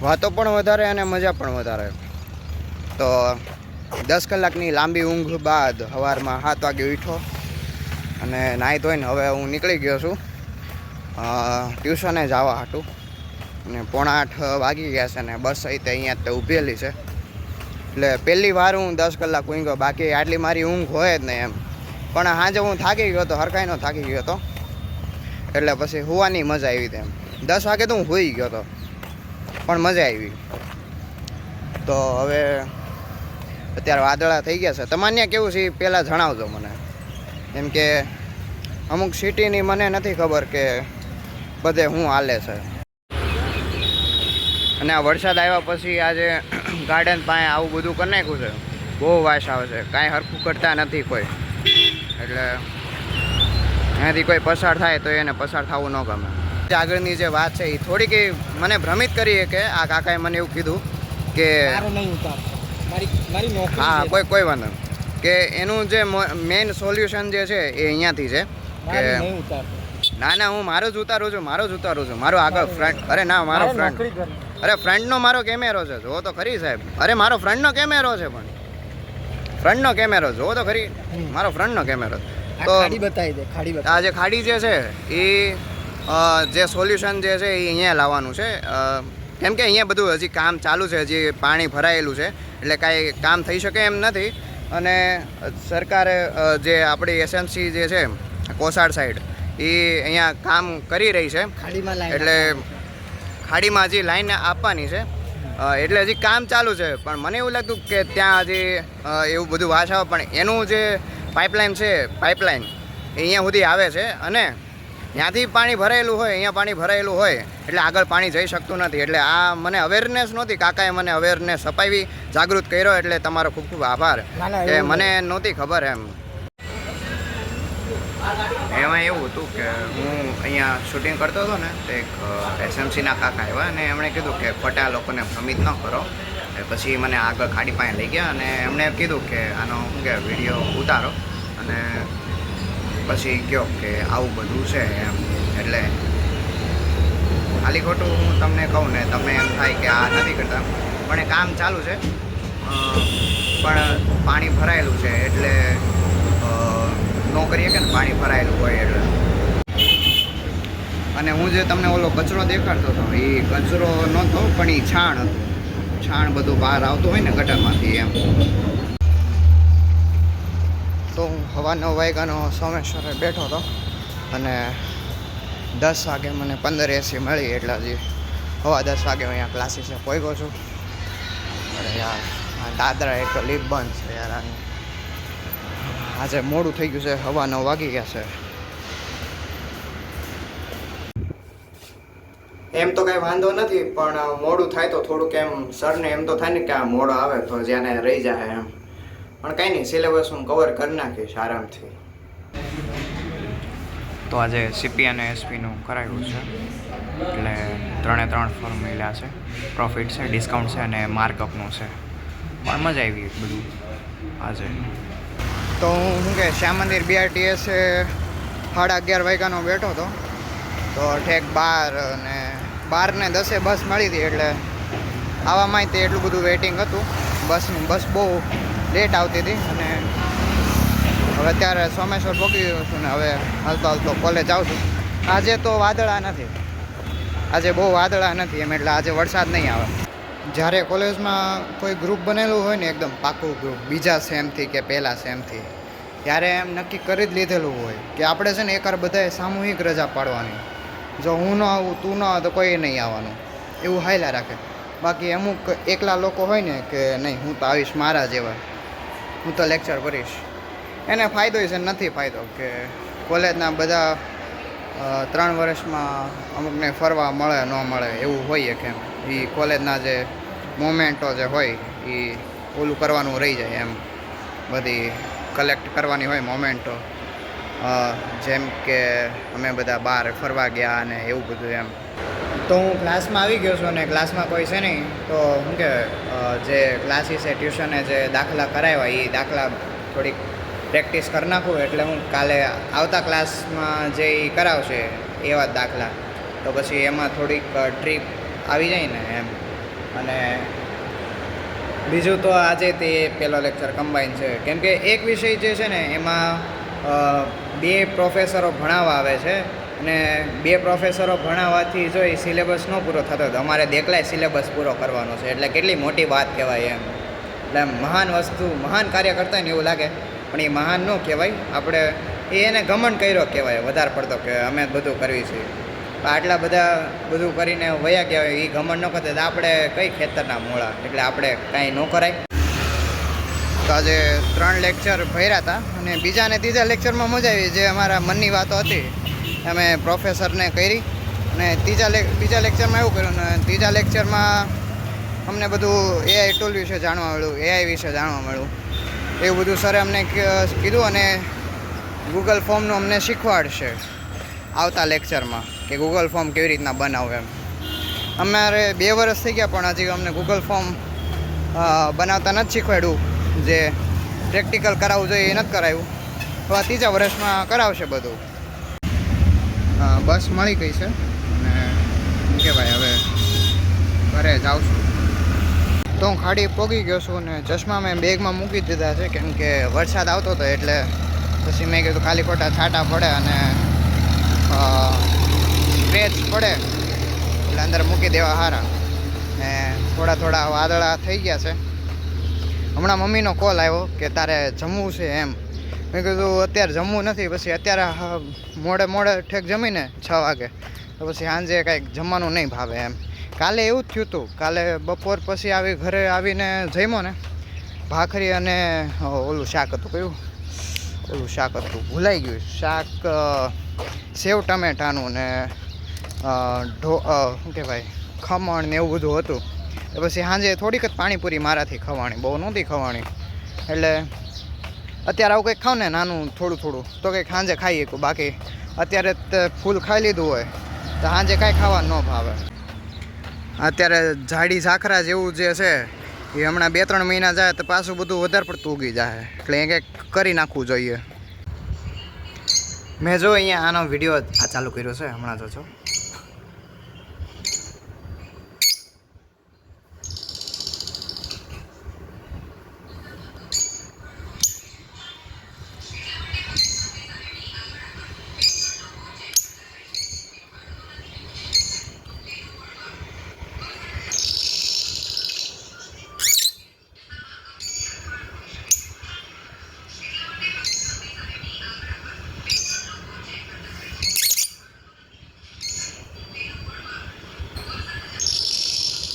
વાતો પણ વધારે અને મજા પણ વધારે. તો 10 કલાકની લાંબી ઊંઘ બાદ સવારમાં 7 વાગે ઉઠ્યો અને નાહી ધોઈને હવે હું નીકળી ગયો છું ટ્યુશને જવા હાટું. અને 7:45 વાગી ગયા છે ને બસ અહીં અહીંયા જ ઊભેલી છે. એટલે પહેલી વાર હું 10 કલાક ઊંઘ્યો, બાકી આટલી મારી ઊંઘ હોય જ નહીં એમ. પણ સાંજે હું થાકી ગયો હતો, હરખાઈનો થાકી ગયો હતો, એટલે પછી સુવાની મજા આવી હતી એમ. 10 વાગે તો હું સૂઈ ગયો હતો પણ મજા આવી. તો હવે અત્યારે વાદળા થઈ ગયા છે. તમારે ત્યાં કેવું છે પહેલાં જણાવજો મને, કેમ કે અમુક સિટીની મને નથી ખબર કે બધે શું હાલે છે. અને આ વરસાદ આવ્યા પછી આજે ગાર્ડન પાસે આવું બધું કરી નાખ્યું છે. બહુ વાસ આવે છે, કાંઈ હરખું કરતા નથી કોઈ. એટલે એનાથી કોઈ પસાર થાય તો એને પસાર થવું ન ગમે. આગળની જે વાત છે એ થોડીક મને ભ્રમિત કરી કે આ કાકાએ મને એવું કીધું કે હા કોઈ વાંધો કે એનું જે મેઇન સોલ્યુશન જે છે એ અહીંયાથી છે કે ના હું મારો જ ઉતારું છું મારો આગળ ફ્રન્ટ. અરે ના મારો ફ્રન્ટ, અરે ફ્રન્ટનો મારો કેમેરો છે, જોવો તો ખરી સાહેબ. અરે મારો ફ્રન્ટનો કેમેરો છે, પણ ફ્રન્ટનો કેમેરો જોવો તો ખરી, મારો ફ્રન્ટનો કેમેરો. તો આ જે ખાડી જે છે એ જે સોલ્યુશન જે છે એ અહીંયા લાવવાનું છે. કેમ કે અહીંયા બધું હજી કામ ચાલુ છે, હજી પાણી ભરાયેલું છે, એટલે કાંઈ કામ થઈ શકે એમ નથી. અને સરકારે જે આપણી એસએમસી જે છે કોસાડ સાઈડ એ અહીંયા કામ કરી રહી છે, એટલે ખાડીમાં હજી લાઈન આપવાની છે, એટલે હજી કામ ચાલુ છે. પણ મને એવું લાગતું કે ત્યાં હજી એવું બધું વાસ આવે, પણ એનું જે પાઇપલાઇન છે, પાઇપલાઇન અહીંયા સુધી આવે છે અને ત્યાંથી પાણી ભરાયેલું હોય, અહીંયા પાણી ભરાયેલું હોય એટલે આગળ પાણી જઈ શકતું નથી. એટલે આ મને અવેરનેસ નહોતી, કાકાએ મને અવેરનેસ અપાવી, જાગૃત કર્યો, એટલે તમારો ખૂબ ખૂબ આભાર. કે મને નહોતી ખબર એમ. એમાં એવું હતું કે હું અહીંયા શૂટિંગ કરતો હતો ને, તો એક એસએમસીના કાકા આવ્યા અને એમણે કીધું કે ખોટા લોકોને ભ્રમિત ન કરો. પછી મને આગળ ખાડી પાસે લઈ ગયા અને એમણે કીધું કે આનો શું કે વિડીયો ઉતારો અને પછી કહો કે આવું બધું છે એમ. એટલે ખાલી ખોટું હું તમને કહું ને તમને એમ થાય કે આ નથી કરતા, પણ એ કામ ચાલુ છે, પણ પાણી ભરાયેલું છે એટલે ન કરીએ કે ને પાણી ભરાયેલું હોય એટલે. અને હું જે તમને ઓલો કચરો દેખાડતો હતો એ કચરો નહોતો, પણ એ છાણ હતું. છાણ બધું બહાર આવતું હોય ને ગટરમાંથી એમ. તો હું સવા 9 વાગ્યાનો સોમેશ્વરે બેઠો હતો અને 10 વાગે મને 15 AC મળી, એટલે હજી સવા 10 વાગે હું અહીંયા ક્લાસીસે પહોંચ્યો છું. અરે યાર દાદરા એક તો લીપ બંધ છે યાર. આજે મોડું થઈ ગયું છે, સવા 9 વાગી ગયા છે. એમ તો કાંઈ વાંધો નથી, પણ મોડું થાય તો થોડુંક એમ સરને એમ તો થાય ને કે આ મોડો આવે તો જ્યાં રહી જાય એમ. પણ કાંઈ નહીં, સિલેબસ હું કવર કરી નાખીશ આરામથી. તો આજે સીપી અને એસપીનું કરાવ્યું છે, એટલે 3 ફોર્મ્યુલા છે, પ્રોફિટ છે, ડિસ્કાઉન્ટ છે અને માર્કઅપનું છે. પણ મજા આવી બધું આજે. તો હું શું કે શ્યામ મંદિર BRTS 11:30 વાગ્યાનો બેઠો હતો, તો ઠેક 12 અને 12:10 બસ મળી હતી, એટલે આવવામાં તે એટલું બધું વેઇટિંગ હતું બસનું. બસ બહુ લેટ આવતી હતી અને હવે અત્યારે સોમેશ્વર પહોંચી ગયો છું ને હવે હાલતો કોલેજ આવું છું. આજે તો વાદળા નથી, આજે બહુ વાદળા નથી એમ, એટલે આજે વરસાદ નહીં આવે. જ્યારે કોલેજમાં કોઈ ગ્રુપ બનેલું હોય ને એકદમ પાકું ગ્રુપ, બીજા સેમથી કે પહેલા સેમથી, ત્યારે એમ નક્કી કરી જ લીધેલું હોય કે આપણે છે ને એકવાર બધાએ સામૂહિક રજા પાડવાની. જો હું ન આવું, તું ન આવે તો કોઈ નહીં આવવાનું, એવું હાલ્યા રાખે. બાકી અમુક એકલા લોકો હોય ને કે નહીં હું તો આવીશ મારા જેવા, હું તો લેક્ચર કરીશ, એને ફાયદો છે નથી ફાયદો કે કોલેજના બધા 3 વર્ષમાં અમુકને ફરવા મળે ન મળે એવું હોય કે એ કોલેજના જે મોમેન્ટો જે હોય એ ઓલું કરવાનું રહી જાય એમ, બધી કલેક્ટ કરવાની હોય મોમેન્ટો. જેમ કે અમે બધા બહાર ફરવા ગયા અને એવું બધું એમ. તો હું ક્લાસમાં આવી ગયો છું અને ક્લાસમાં કોઈ છે નહીં, તો શું કે જે ક્લાસીસે ટ્યુશને જે દાખલા કરાવ્યા એ દાખલા થોડીક પ્રેક્ટિસ કરી નાખું, એટલે હું કાલે આવતા ક્લાસમાં જે કરાવશે એવા દાખલા, તો પછી એમાં થોડીક ટ્રીપ આવી જાય ને એમ. અને બીજું તો આજે તે પહેલો લેક્ચર કમ્બાઈન છે, કેમ કે એક વિષય જે છે ને એમાં 2 પ્રોફેસરો ભણાવવા આવે છે, અને 2 પ્રોફેસરો ભણાવવાથી જો એ સિલેબસ ન પૂરો થતો તો અમારે દેખલાય સિલેબસ પૂરો કરવાનો છે, એટલે કેટલી મોટી વાત કહેવાય એમ. એટલે મહાન વસ્તુ, મહાન કાર્ય કરતા ને એવું લાગે, પણ એ મહાન ન કહેવાય. આપણે એને ઘમંડ કર્યો કહેવાય વધારે પડતો, કે અમે બધું કરવી છીએ. આટલા બધું કરીને વયા ગયા હોય એ ઘમંડ ન કરતા, આપણે કઈ ખેતરના મોળા, એટલે આપણે કાંઈ ન કરાય. તો આજે 3 લેક્ચર ભર્યા હતા, અને બીજા અને ત્રીજા લેક્ચરમાં મજા આવી. જે અમારા મનની વાતો હતી અમે પ્રોફેસરને કરી, અને બીજા લેક્ચરમાં એવું કર્યું. ને ત્રીજા લેક્ચરમાં અમને બધું એઆઈ ટૂલ વિશે જાણવા મળ્યું, એઆઈ વિશે જાણવા મળ્યું. એવું બધું સરે અમને કીધું, અને ગૂગલ ફોર્મનું અમને શીખવાડશે આવતા લેક્ચરમાં, કે ગૂગલ ફોર્મ કેવી રીતના બનાવવું એમ. અમારે 2 વર્ષ થઈ ગયા, પણ હજી અમને ગૂગલ ફોર્મ બનાવતા નથી શીખવાડ્યું. જે પ્રેક્ટિકલ કરાવવું જોઈએ એ નથી કરાવ્યું. તો આ 3જા વર્ષમાં કરાવશે બધું. બસ મળી ગઈ છે, અને શું કહેવાય, હવે ઘરે જાઉં છું. તો હું ખાડી પોગી ગયો છું, અને ચશ્મા મેં બેગમાં મૂકી દીધા છે, કેમ કે વરસાદ આવતો હતો. એટલે પછી મેં કીધું ખાલી ખોટા છાંટા પડે અને સ્ક્રેચ પડે એટલે અંદર મૂકી દેવા સારા. ને થોડા વાદળા થઈ ગયા છે. હમણાં મમ્મીનો કોલ આવ્યો કે તારે જમવું છે એમ. મેં કીધું અત્યારે જમવું નથી, પછી અત્યારે મોડે ઠેક જમીને 6 વાગે, તો પછી સાંજે કાંઈક જમવાનું નહીં ભાવે એમ. કાલે એવું જ થયું હતું. કાલે બપોર પછી ઘરે આવીને જમ્યો ને, ભાખરી અને ઓલું શાક હતું. કયું ઓલું શાક હતું ભૂલાઈ ગયું. શાક સેવ ટમેટાનું ને શું કહેવાય, ખમણ ને એવું બધું હતું. તો પછી સાંજે થોડીક જ પાણીપુરી મારાથી ખવાણી, બહુ નહોતી ખવાણી. એટલે અત્યારે આવું કંઈક ખાવ ને નાનું થોડું તો કંઈક સાંજે ખાઈ શકું. બાકી અત્યારે ફૂલ ખાઈ લીધું હોય તો સાંજે કાંઈ ખાવાનું ન ભાવે. અત્યારે જાડી ઝાખરા જેવું જે છે એ હમણાં 2-3 મહિના જાય તો પાછું બધું વધારે પડતું ઉગી જાય. એટલે એ કંઈક કરી નાખવું જોઈએ. મેં જો અહીંયા આનો વિડીયો આ ચાલુ કર્યો છે, હમણાં જોજો.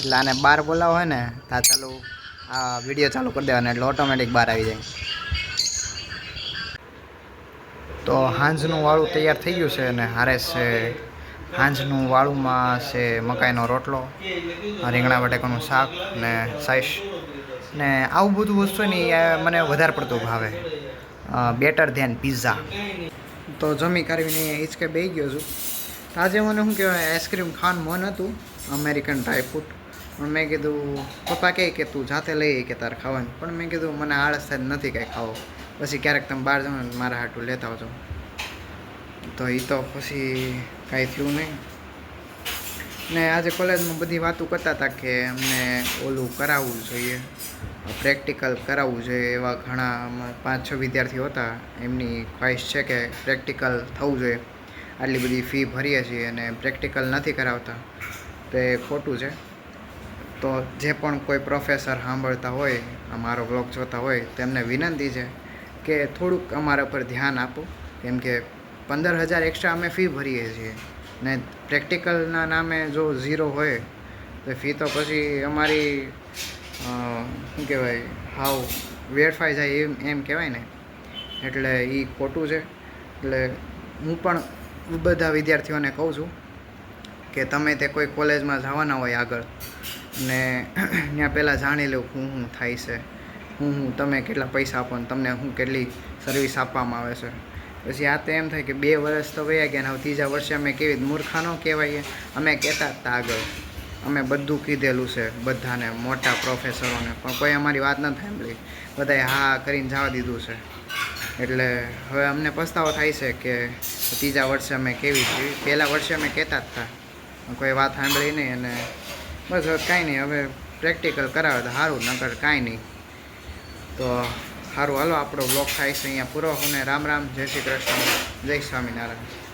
એટલે આને બહાર બોલાવો હોય ને તો ચાલુ આ વિડીયો ચાલુ કરી દેવાનો, એટલે ઓટોમેટિક બહાર આવી જાય. તો હાંજનું વાળું તૈયાર થઈ ગયું છે, અને હારે છે હાંજનું વાળુંમાં છે મકાઈનો રોટલો, રીંગણા બટાકાનું શાક ને સાઈશ ને આવું બધું વસ્તુ ને મને વધારે પડતું ભાવે. Better than pizza. તો જમી કાઢવીને હિંચકે બેસી ગયો છું. આજે મને શું કહેવાય, આઈસ્ક્રીમ ખાવાનું મન હતું, અમેરિકન ડ્રાય ફ્રૂટ. પણ મેં કીધું પપ્પા કહે કે તું જાતે લઈ કે તારે ખાવાનું, પણ મેં કીધું મને આળસ થાય નથી કાંઈ ખાવો. પછી ક્યારેક તમે બહાર જાઓ ને મારા હાટું લેતા આવજો. તો એ તો પછી કાંઈ થયું નહીં. ને આજે કોલેજમાં બધી વાતો કરતા હતા કે અમને ઓલું કરાવવું જોઈએ, પ્રેક્ટિકલ કરાવવું જોઈએ. એવા ઘણા 5-6 વિદ્યાર્થીઓ હતા, એમની ખ્વાહિશ છે કે પ્રેક્ટિકલ થવું જોઈએ. આટલી બધી ફી ભરીએ છીએ અને પ્રેક્ટિકલ નથી કરાવતા, તો એ ખોટું છે. તો જે પણ કોઈ પ્રોફેસર સાંભળતા હોય, અમારો બ્લોગ જોતા હોય, તેમને વિનંતી છે કે થોડુંક અમારા પર ધ્યાન આપો. કેમ કે 15,000 એક્સ્ટ્રા અમે ફી ભરીએ છીએ, ને પ્રેક્ટિકલના નામે જો 0 હોય તો ફી તો પછી અમારી શું કહેવાય, હાવ વેડફાઈ જાય એમ કહેવાય ને. એટલે એ ખોટું છે. એટલે હું પણ બધા વિદ્યાર્થીઓને કહું છું કે તમે તે કોઈ કોલેજમાં જવાના હોય આગળ, ને ત્યાં પહેલાં જાણી લો શું થાય છે, તમે કેટલા પૈસા આપો ને તમને કેટલી સર્વિસ આપવામાં આવે છે. પછી આ તો એમ થાય કે 2 વર્ષ તો વયા ગયા, ને હવે 3જા વર્ષે અમે કેવી મૂર્ખા ન કહેવાય. અમે કહેતા હતા આગળ, અમે બધું કીધેલું છે બધાને, મોટા પ્રોફેસરોને, પણ કોઈ અમારી વાત ન સાંભળી. બધાએ હા કરીને જવા દીધું છે. એટલે હવે અમને પસ્તાવો થાય છે કે 3જા વર્ષે અમે કેવી છીએ. પહેલાં વર્ષે અમે કહેતા જ હતા, કોઈ વાત સાંભળી નહીં, અને બસ હવે કાંઈ નહીં, હવે પ્રેક્ટિકલ કરાવે તો સારું, નકર કાંઈ નહીં. તો સારું, હાલો આપણો બ્લોગ થાય છે અહીંયા પૂરો. અને રામ રામ, જય શ્રી કૃષ્ણ, જય સ્વામિનારાયણ.